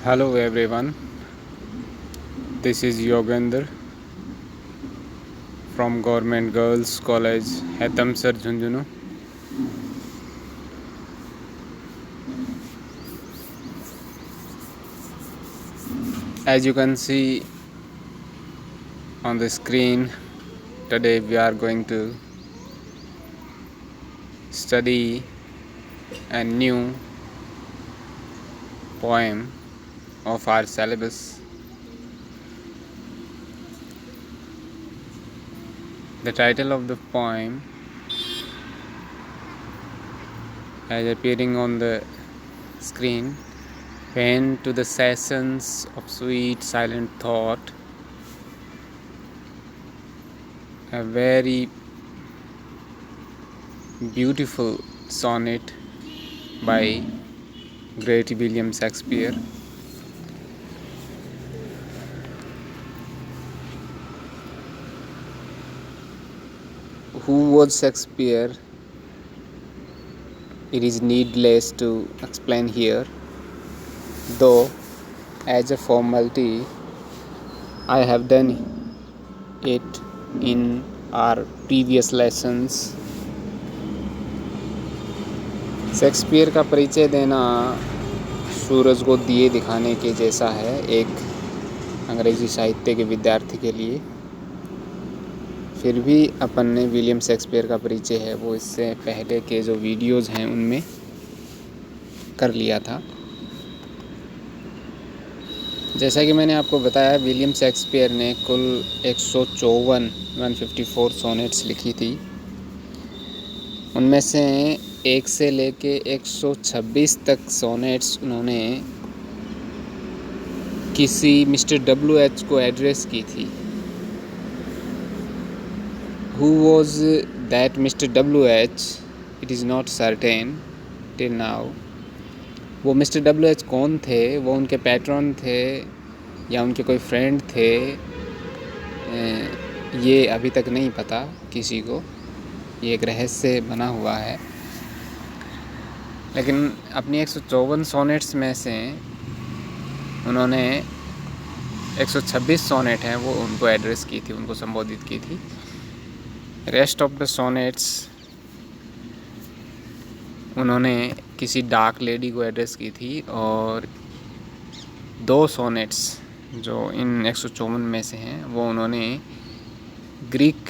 Hello everyone, this is Yogendra from Government Girls College, Hatamsar, Jhunjhunu. As you can see on the screen, today we are going to study a new poem of our syllabus. The title of the poem, as appearing on the screen, When to the Sessions of Sweet Silent Thought, a very beautiful sonnet by great William Shakespeare. Who was Shakespeare? It is needless to explain here, though as a formality I have done it in our previous lessons. Shakespeare का परिचय देना सूरज को दिए दिखाने के जैसा है एक अंग्रेज़ी साहित्य के विद्यार्थी के लिए। फिर भी अपन ने विलियम शेक्सपियर का परिचय है वो इससे पहले के जो वीडियोज़ हैं उनमें कर लिया था। जैसा कि मैंने आपको बताया, विलियम शेक्सपियर ने कुल 154 सोनेट्स लिखी थी। उनमें से 1 से लेके 126 तक सोनेट्स उन्होंने किसी मिस्टर WH को एड्रेस की थी। Who was that Mr. WH? It is not certain till now. वो मिस्टर WH कौन थे? वो उनके पैट्रन थे या उनके कोई फ्रेंड थे? ये अभी तक नहीं पता किसी को, ये एक रहस्य बना हुआ है। लेकिन अपनी 154 सोनेट्स में से उन्होंने 126 सोनेट हैं वो उनको एड्रेस की थी, उनको संबोधित की थी। रेस्ट ऑफ द सोनेट्स उन्होंने किसी डार्क लेडी को एड्रेस की थी और 2 सोनेट्स जो इन 154 में से हैं वो उन्होंने ग्रीक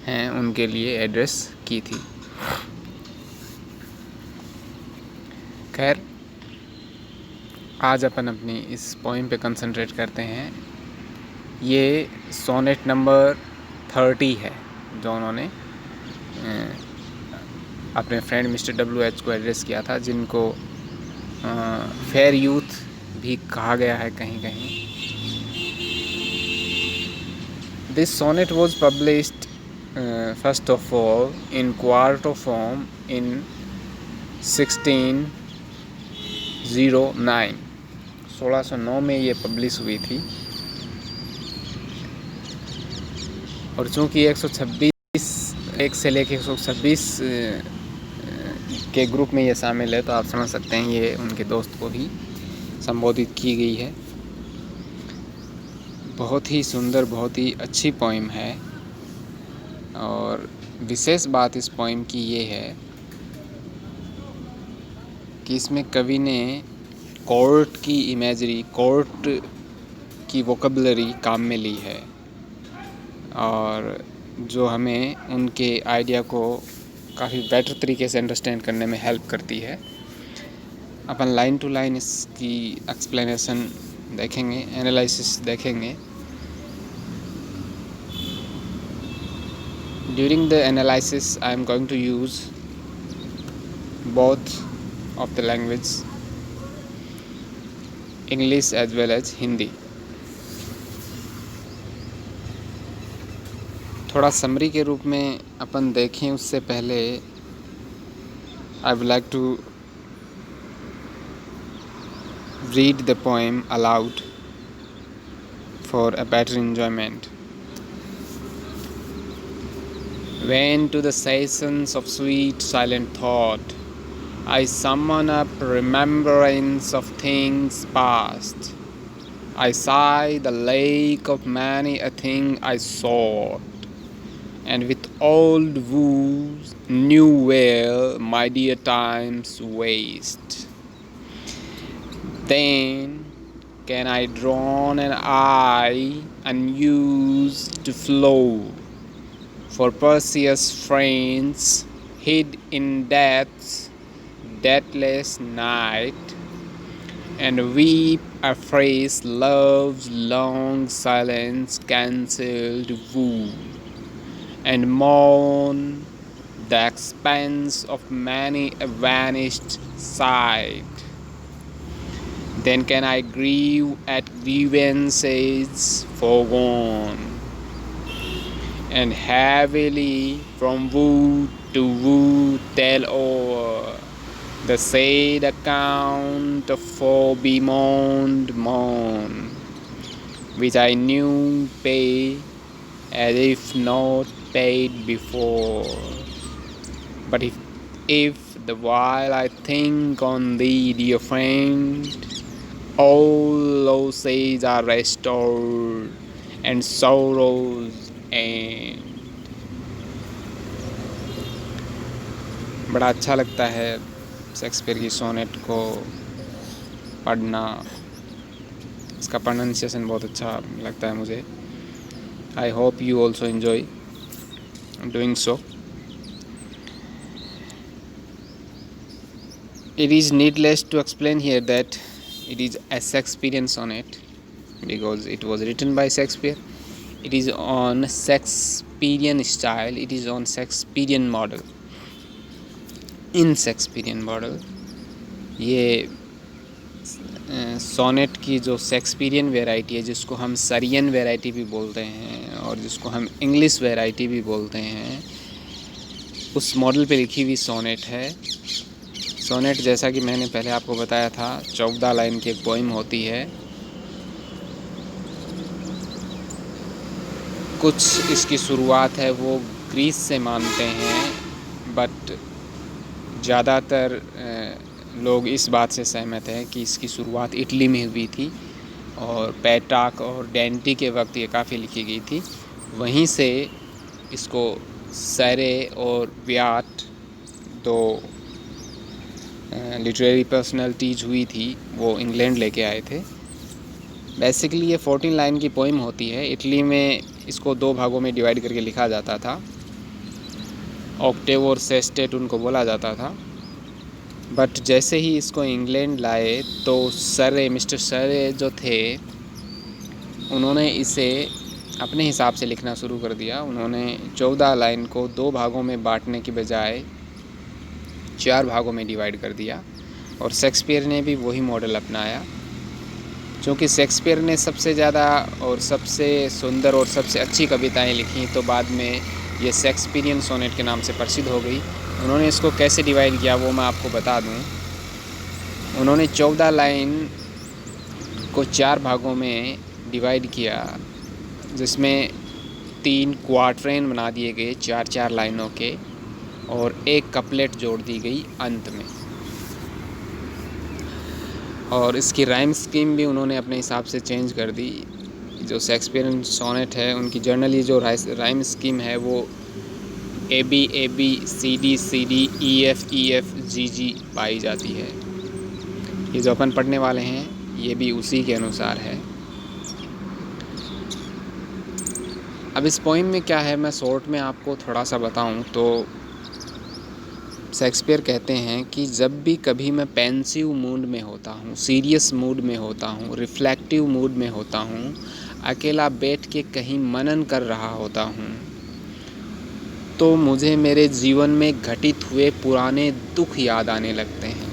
हैं उनके लिए एड्रेस की थी। खैर, आज अपन अपनी इस पोइम पे कंसंट्रेट करते हैं। ये सोनेट नंबर 30 है जो उन्होंने अपने फ्रेंड मिस्टर WH को एड्रेस किया था, जिनको फेयर यूथ भी कहा गया है कहीं कहीं। This sonnet was published first of all in quarto form in 1609 में ये पब्लिश हुई थी। और चूँकि 1 से लेके 126 के ग्रुप में ये शामिल है, तो आप समझ सकते हैं ये उनके दोस्त को भी संबोधित की गई है। बहुत ही सुंदर, बहुत ही अच्छी पोइम है। और विशेष बात इस पोइम की ये है कि इसमें कवि ने कोर्ट की इमेजरी, कोर्ट की वोकैबुलरी काम में ली है और जो हमें उनके आइडिया को काफ़ी बेटर तरीके से अंडरस्टैंड करने में हेल्प करती है। अपन लाइन टू लाइन इसकी एक्सप्लेनेशन देखेंगे, एनालिसिस देखेंगे। During the analysis I am going to use both of the language, English as well as Hindi। थोड़ा समरी के रूप में अपन देखें उससे पहले I would like to read the poem aloud for a better enjoyment। When to the sessions of sweet silent thought I summon up remembrance of things past. I sigh the lake of many a thing I sought, and with old woes new wail my dear times waste. Then can I drown an eye unused to flow for Perseus' friends hid in death's deathless night, and weep afresh love's long silence cancelled woo, and mourn the expanse of many a vanished sight. Then can I grieve at grievances foregone, and heavily from wood to wood tell o'er the sad account of fore-bemoaned mourn, which I knew pay as if not paid before. But if the while I think on thee, dear friend, all losses are restored and sorrows end. बड़ा अच्छा लगता है Shakespeare की sonnet को पढ़ना. इसका pronunciation बहुत अच्छा लगता है मुझे. I hope you also enjoy doing so. It is needless to explain here that it is a Shakespearean sonnet because it was written by Shakespeare. It is on Shakespearean style. It is on Shakespearean model. In Shakespearean model, ये sonnet की जो Shakespearean variety है, जिसको हम सरियन variety भी बोलते हैं और जिसको हम इंग्लिश वैरायटी भी बोलते हैं, उस मॉडल पे लिखी हुई सोनेट है. सोनेट जैसा कि मैंने पहले आपको बताया था 14 लाइन की एक पोइम होती है. कुछ इसकी शुरुआत है वो ग्रीस से मानते हैं, बट ज़्यादातर लोग इस बात से सहमत हैं कि इसकी शुरुआत इटली में हुई थी और पेट्रार्क और डेंटी के वक्त ये काफ़ी लिखी गई थी. वहीं से इसको सैरे और व्याट, दो लिटरेरी पर्सनैलिटीज हुई थी, वो इंग्लैंड लेके आए थे. बेसिकली ये 14 लाइन की पोइम होती है. इटली में इसको 2 भागों में डिवाइड करके लिखा जाता था. ऑक्टेव और सेस्टेट उनको बोला जाता था. बट जैसे ही इसको इंग्लैंड लाए तो मिस्टर सरे जो थे, उन्होंने इसे अपने हिसाब से लिखना शुरू कर दिया. उन्होंने 14 लाइन को 2 भागों में बांटने की बजाय 4 भागों में डिवाइड कर दिया. और शेक्सपियर ने भी वही मॉडल अपनाया. क्योंकि शेक्सपियर ने सबसे ज़्यादा और सबसे सुंदर और सबसे अच्छी कविताएं लिखी, तो बाद में ये शेक्सपियरियन सोनेट के नाम से प्रसिद्ध हो गई. उन्होंने इसको कैसे डिवाइड किया वो मैं आपको बता दूं. उन्होंने 14 लाइन को 4 भागों में डिवाइड किया, जिसमें 3 क्वार्टरेन बना दिए गए 4-4 लाइनों के, और एक कपलेट जोड़ दी गई अंत में. और इसकी राइम स्कीम भी उन्होंने अपने हिसाब से चेंज कर दी. जो शेक्सपियरियन सोनेट है उनकी जनरली जो राइम स्कीम है वो AB AB CD CD EF EF GG पाई जाती है. ये जो अपन पढ़ने वाले हैं ये भी उसी के अनुसार है. अब इस पोइम में क्या है, मैं शॉर्ट में आपको थोड़ा सा बताऊं तो शेक्सपियर कहते हैं कि जब भी कभी मैं पेंसिव मूड में होता हूँ, सीरियस मूड में होता हूँ, रिफ्लेक्टिव मूड में होता हूँ, अकेला बैठ के कहीं मनन कर रहा होता हूँ, तो मुझे मेरे जीवन में घटित हुए पुराने दुख याद आने लगते हैं.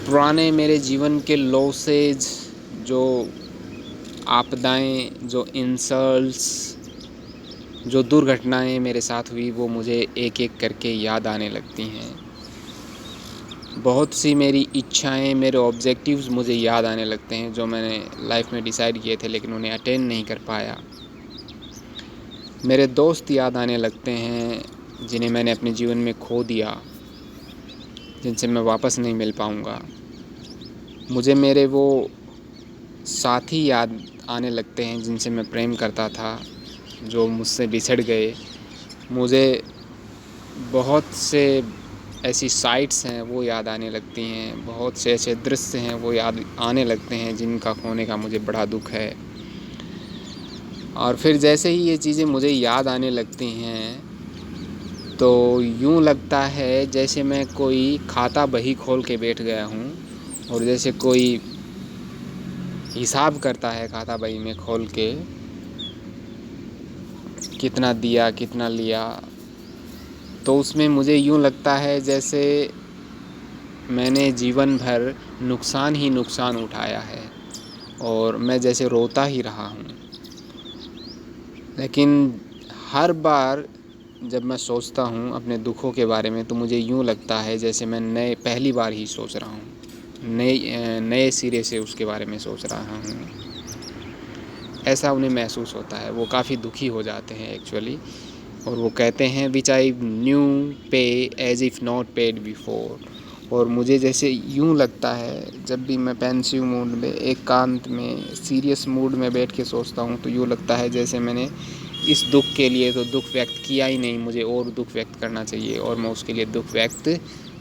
पुराने मेरे जीवन के लॉसेज, जो आपदाएं, जो इंसल्ट्स, जो दुर्घटनाएं मेरे साथ हुई, वो मुझे एक एक करके याद आने लगती हैं. बहुत सी मेरी इच्छाएं, मेरे ऑब्जेक्टिव्स मुझे याद आने लगते हैं, जो मैंने लाइफ में डिसाइड किए थे लेकिन उन्हें अटेन नहीं कर पाया. मेरे दोस्त याद आने लगते हैं, जिन्हें मैंने अपने जीवन में खो दिया, जिनसे मैं वापस नहीं मिल पाऊँगा। मुझे मेरे वो साथी याद आने लगते हैं जिनसे मैं प्रेम करता था, जो मुझसे बिछड़ गए। मुझे बहुत से ऐसी साइट्स हैं वो याद आने लगती हैं, बहुत से ऐसे दृश्य हैं वो याद आने लगते हैं जिनका खोने का मुझे बड़ा दुःख है। और फिर जैसे ही ये चीज़ें मुझे याद आने लगती हैं तो यूँ लगता है जैसे मैं कोई खाता बही खोल के बैठ गया हूँ, और जैसे कोई हिसाब करता है खाता बही में खोल के, कितना दिया कितना लिया। तो उसमें मुझे यूँ लगता है जैसे मैंने जीवन भर नुकसान ही नुकसान उठाया है और मैं जैसे रोता ही रहा हूँ। लेकिन हर बार जब मैं सोचता हूँ अपने दुखों के बारे में तो मुझे यूँ लगता है जैसे मैं पहली बार ही सोच रहा हूँ, नए सिरे से उसके बारे में सोच रहा हूँ। ऐसा उन्हें महसूस होता है। वो काफ़ी दुखी हो जाते हैं एक्चुअली, और वो कहते हैं which I knew pay as if not paid before. और मुझे जैसे यूँ लगता है जब भी मैं पेंसिव मूड में, एकांत में, सीरियस मूड में बैठ के सोचता हूँ तो यूँ लगता है जैसे मैंने इस दुख के लिए तो दुख व्यक्त किया ही नहीं, मुझे और दुख व्यक्त करना चाहिए, और मैं उसके लिए दुख व्यक्त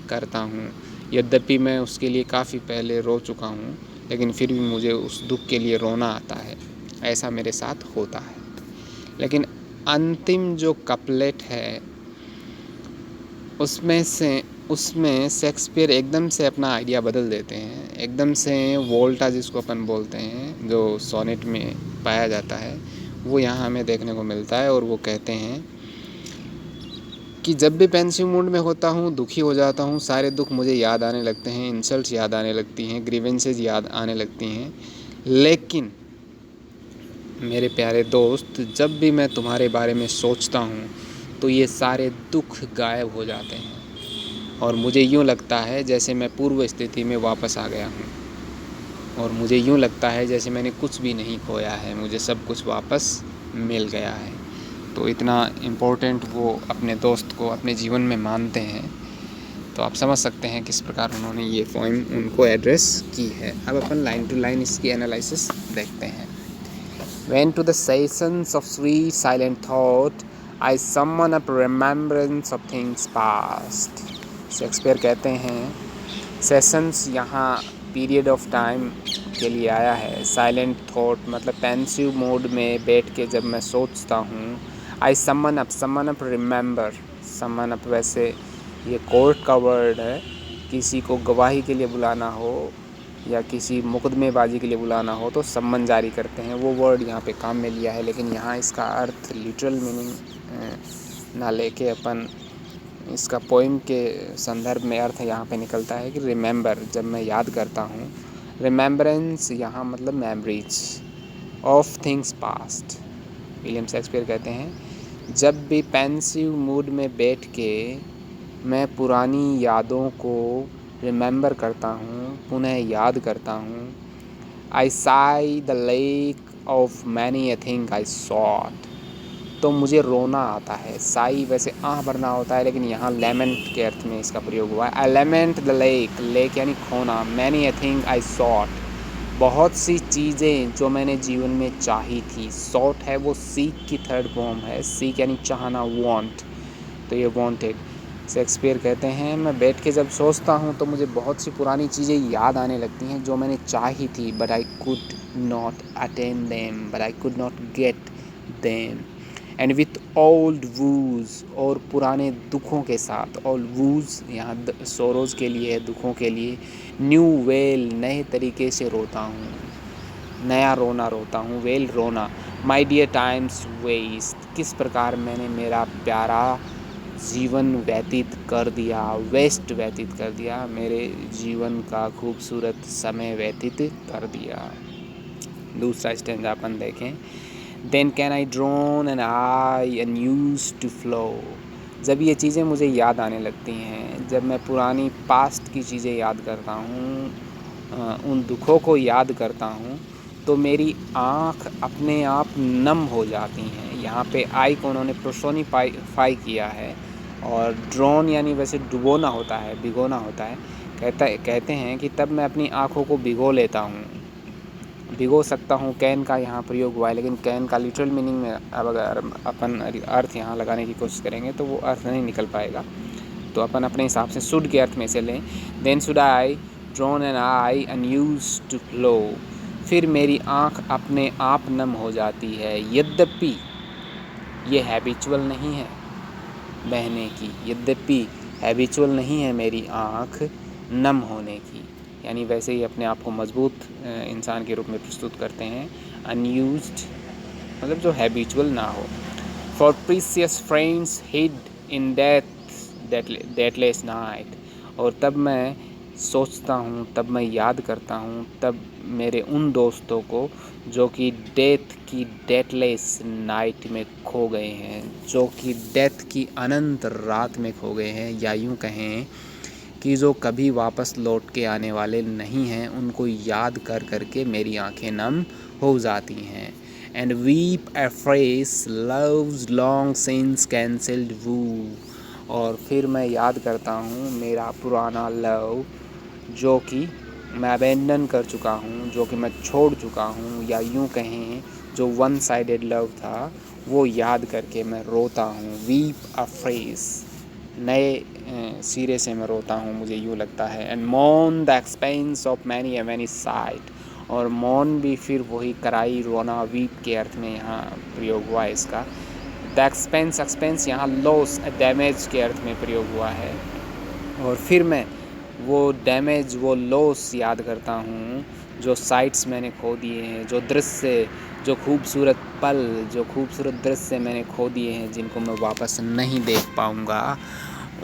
करता हूँ। यद्यपि मैं उसके लिए काफ़ी पहले रो चुका हूँ, लेकिन फिर भी मुझे उस दुख के लिए रोना आता है। ऐसा मेरे साथ होता है। लेकिन अंतिम जो कपलेट है उसमें शेक्सपियर एकदम से अपना आइडिया बदल देते हैं। एकदम से वोल्टा जिसको अपन बोलते हैं, जो सोनेट में पाया जाता है, वो यहाँ हमें देखने को मिलता है। और वो कहते हैं कि जब भी पेंसिव मूड में होता हूँ, दुखी हो जाता हूँ, सारे दुख मुझे याद आने लगते हैं, इंसल्ट्स याद आने लगती हैं, ग्रीवेंसेस याद आने लगती हैं। लेकिन मेरे प्यारे दोस्त, जब भी मैं तुम्हारे बारे में सोचता हूँ तो ये सारे दुख गायब हो जाते हैं, और मुझे यूँ लगता है जैसे मैं पूर्व स्थिति में वापस आ गया हूँ, और मुझे यूँ लगता है जैसे मैंने कुछ भी नहीं खोया है, मुझे सब कुछ वापस मिल गया है। तो इतना इम्पोर्टेंट वो अपने दोस्त को अपने जीवन में मानते हैं। तो आप समझ सकते हैं किस प्रकार उन्होंने ये पोएम उनको एड्रेस की है। अब अपन लाइन टू लाइन इसकी एनालिसिस देखते हैं। When to the sessions of sweet silent thought, I summon up remembrance of things past. Shakespeare कहते हैं सेशंस यहाँ पीरियड ऑफ टाइम के लिए आया है। साइलेंट थॉट मतलब पेंसिव मोड में बैठ के जब मैं सोचता हूँ, आई समन अप रिमेंबर। समन अप वैसे ये कोर्ट का वर्ड है, किसी को गवाही के लिए बुलाना हो या किसी मुकदमेबाजी के लिए बुलाना हो तो सम्मन जारी करते हैं, वो वर्ड यहाँ पे काम में लिया है। लेकिन यहाँ इसका अर्थ लिटरल मीनिंग ना लेके अपन इसका पोइम के संदर्भ में अर्थ यहाँ पे निकलता है कि रिमेंबर, जब मैं याद करता हूँ। रिमेंबरेंस यहाँ मतलब memories of things past. William Shakespeare कहते हैं जब भी पेंसिव मूड में बैठ के मैं पुरानी यादों को रिमेंबर करता हूँ, पुनः याद करता हूँ। I sigh the lack of many a thing I sought, तो मुझे रोना आता है। साई वैसे आह भरना होता है, लेकिन यहाँ लेमेंट के अर्थ में इसका प्रयोग हुआ है। I lament the lack, lack यानी खोना, many a thing I sought, बहुत सी चीज़ें जो मैंने जीवन में चाही थी। सॉट है वो सीक की थर्ड फॉर्म है, सीक यानी चाहना, वॉन्ट, तो ये वॉन्टेड। शेक्सपियर कहते हैं मैं बैठ के जब सोचता हूँ तो मुझे बहुत सी पुरानी चीज़ें याद आने लगती हैं जो मैंने चाही थी, but I could not attain them, but I could not get them. And with old whose, और पुराने दुखों के साथ, ओल्ड वूज यहाँ सोरोज के लिए है, दुखों के लिए। न्यू वेल, नए तरीके से रोता हूँ, नया रोना रोता हूँ, वेल रोना। माई डियर टाइम्स वेस्ट, किस प्रकार मैंने मेरा प्यारा जीवन व्यतीत कर दिया, वेस्ट व्यतीत कर दिया, मेरे जीवन का खूबसूरत समय व्यतीत कर दिया। दूसरा स्टैंजा अपन देखें। Then can I drown an eye unused to flow, जब ये चीज़ें मुझे याद आने लगती हैं, जब मैं पुरानी पास्ट की चीज़ें याद करता हूँ, उन दुखों को याद करता हूँ, तो मेरी आँख अपने आप नम हो जाती हैं। यहाँ पे आई को उन्होंने पर्सोनिफाई किया है, और ड्रोन यानी वैसे डुबोना होता है, भिगोना होता है। कहते हैं कि तब मैं अपनी आँखों को भिगो लेता हूँ, भिगो सकता हूँ। कैन का यहाँ प्रयोग हुआ है, लेकिन कैन का लिटरल मीनिंग में अब अगर अपन अर्थ यहाँ लगाने की कोशिश करेंगे तो वो अर्थ नहीं निकल पाएगा। तो अपन अपने हिसाब से शुड के अर्थ में से लें। Then should I drown an eye unused to flow, फिर मेरी आँख अपने आप नम हो जाती है। यद्यपि ये हैबिचुअल नहीं है बहने की, यद्यपि हैबिचुअल नहीं है मेरी आँख नम होने की, यानी वैसे ही अपने आप को मजबूत इंसान के रूप में प्रस्तुत करते हैं। अनयूज्ड मतलब जो हैबिचुअल ना हो। For precious friends hid in deathless night, और तब मैं सोचता हूँ, तब मैं याद करता हूँ, तब मेरे उन दोस्तों को जो कि डेथ की डेथलेस नाइट में खो गए हैं, जो कि डेथ की अनंत रात में खो गए हैं, या यूँ कहें कि जो कभी वापस लौट के आने वाले नहीं हैं, उनको याद कर करके मेरी आंखें नम हो जाती हैं। And weep afresh love's long since cancelled woe, और फिर मैं याद करता हूँ मेरा पुराना लव जो कि मैं अबेंडन कर चुका हूँ, जो कि मैं छोड़ चुका हूँ, या यूँ कहें जो वन साइडेड लव था, वो याद करके मैं रोता हूँ। वीप अफ्रेस नए सिरे से मैं रोता हूँ, मुझे यूँ लगता है। And moan the expense of many a many sight, और मॉन भी फिर वही कराई रोना, वीप के अर्थ में यहाँ प्रयोग हुआ है इसका। द एक्सपेंस यहाँ लॉस डैमेज के अर्थ में प्रयोग हुआ है। और फिर मैं वो डैमेज, वो लॉस याद करता हूँ जो साइट्स मैंने खो दिए हैं, जो दृश्य, जो खूबसूरत पल, जो खूबसूरत दृश्य मैंने खो दिए हैं, जिनको मैं वापस नहीं देख पाऊँगा,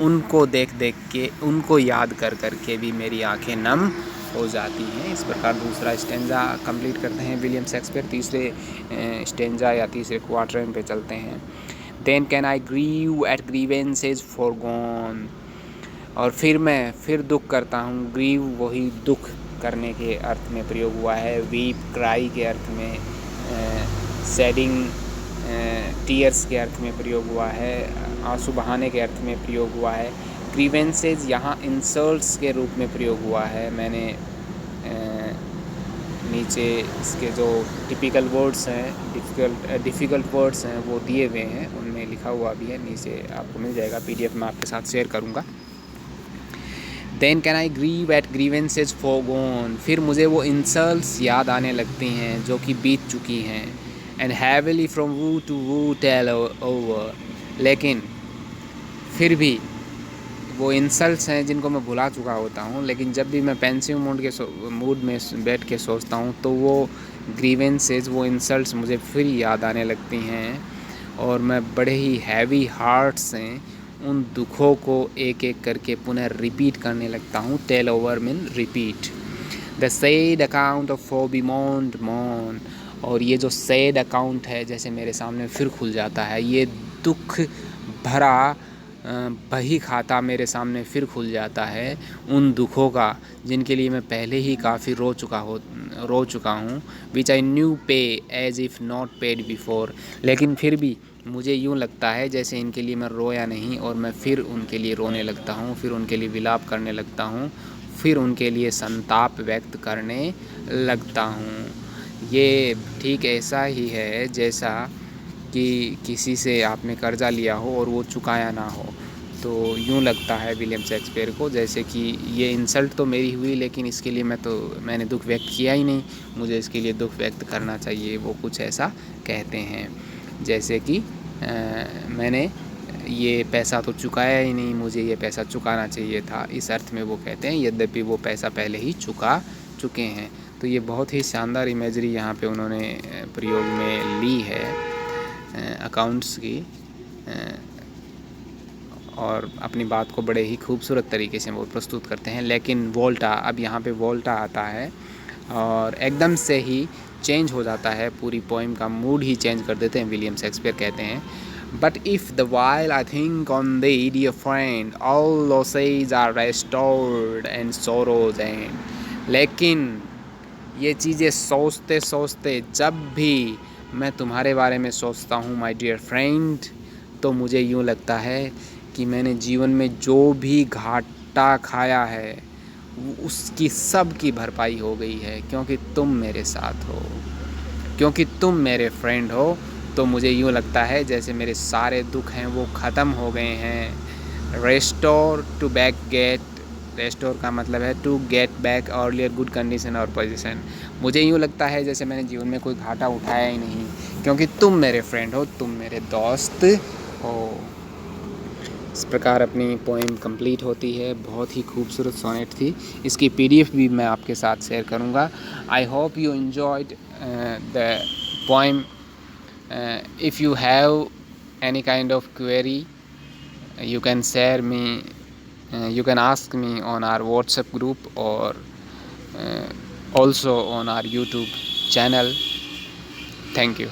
उनको देख देख के, उनको याद कर कर के भी मेरी आंखें नम हो जाती हैं। इस प्रकार दूसरा स्टेंजा कंप्लीट करते हैं विलियम शेक्सपियर। तीसरे स्टेंजा या तीसरे क्वार्टर पे चलते हैं। Then can I grieve at grievances forgone, और फिर मैं फिर दुख करता हूँ। ग्रीव वही दुख करने के अर्थ में प्रयोग हुआ है। वीप क्राई के अर्थ में, सैडिंग टीयर्स के अर्थ में प्रयोग हुआ है, आंसू बहाने के अर्थ में प्रयोग हुआ है। ग्रीवेंसेज यहाँ इंसल्ट्स के रूप में प्रयोग हुआ है। मैंने नीचे इसके जो टिपिकल वर्ड्स हैं, डिफ़िकल्ट वर्ड्स हैं, वो दिए हुए हैं, उनमें लिखा हुआ भी है, नीचे आपको मिल जाएगा, PDF में आपके साथ शेयर करूँगा। Then can I grieve at grievances forgone, फिर मुझे वो इंसल्ट्स याद आने लगती हैं जो कि बीत चुकी हैं। And heavily from woe to woe tell over, लेकिन फिर भी वो इंसल्ट्स हैं जिनको मैं भुला चुका होता हूँ, लेकिन जब भी मैं पेंसिव मूड में बैठ के सोचता हूँ तो वो ग्रीवेंसेज, वो इंसल्ट्स मुझे फिर याद आने लगती हैं, और मैं बड़े ही हैवी हार्ट से उन दुखों को एक एक करके पुनः रिपीट करने लगता हूँ। Tell over mean repeat. The sad account of for bemoaned moan, और ये जो सैड अकाउंट है जैसे मेरे सामने फिर खुल जाता है, ये दुख भरा बही खाता मेरे सामने फिर खुल जाता है उन दुखों का जिनके लिए मैं पहले ही काफ़ी रो चुका हूँ। Which I knew pay as if not paid before, लेकिन फिर भी मुझे यूँ लगता है जैसे इनके लिए मैं रोया नहीं, और मैं फिर उनके लिए रोने लगता हूँ, फिर उनके लिए विलाप करने लगता हूँ, फिर उनके लिए संताप व्यक्त करने लगता हूँ। ये ठीक ऐसा ही है जैसा कि किसी से आपने कर्ज़ा लिया हो और वो चुकाया ना हो, तो यूँ लगता है विलियम शेक्सपियर को जैसे कि ये इंसल्ट तो मेरी हुई, लेकिन इसके लिए मैंने दुख व्यक्त किया ही नहीं, मुझे इसके लिए दुख व्यक्त करना चाहिए। वो कुछ ऐसा कहते हैं जैसे कि मैंने ये पैसा तो चुकाया ही नहीं, मुझे ये पैसा चुकाना चाहिए था, इस अर्थ में वो कहते हैं, यद्यपि वो पैसा पहले ही चुका चुके हैं। तो ये बहुत ही शानदार इमेजरी यहाँ पे उन्होंने प्रयोग में ली है अकाउंट्स की, और अपनी बात को बड़े ही खूबसूरत तरीके से वो प्रस्तुत करते हैं। लेकिन वोल्टा, अब यहाँ पे वोल्टा आता है और एकदम से ही चेंज हो जाता है, पूरी पोइम का मूड ही चेंज कर देते हैं विलियम शेक्सपियर। कहते हैं, but if the while I think on thee dear friend all losses are restored and sorrows end, लेकिन ये चीज़ें सोचते सोचते जब भी मैं तुम्हारे बारे में सोचता हूँ माय डियर फ्रेंड, तो मुझे यूँ लगता है कि मैंने जीवन में जो भी घाटा खाया है उसकी सब की भरपाई हो गई है, क्योंकि तुम मेरे साथ हो, क्योंकि तुम मेरे फ्रेंड हो। तो मुझे यूँ लगता है जैसे मेरे सारे दुख हैं वो ख़त्म हो गए हैं। रेस्टोर का मतलब है to get back earlier good condition और पोजीशन। मुझे यूँ लगता है जैसे मैंने जीवन में कोई घाटा उठाया ही नहीं, क्योंकि तुम मेरे फ्रेंड हो, तुम मेरे दोस्त हो। इस प्रकार अपनी पोएम कंप्लीट होती है। बहुत ही खूबसूरत सोनेट थी। इसकी पीडीएफ भी मैं आपके साथ शेयर करूँगा। I hope you enjoyed the poem. If you have any kind of query, you can share me, you can ask me on our WhatsApp group or also on our YouTube channel. Thank you.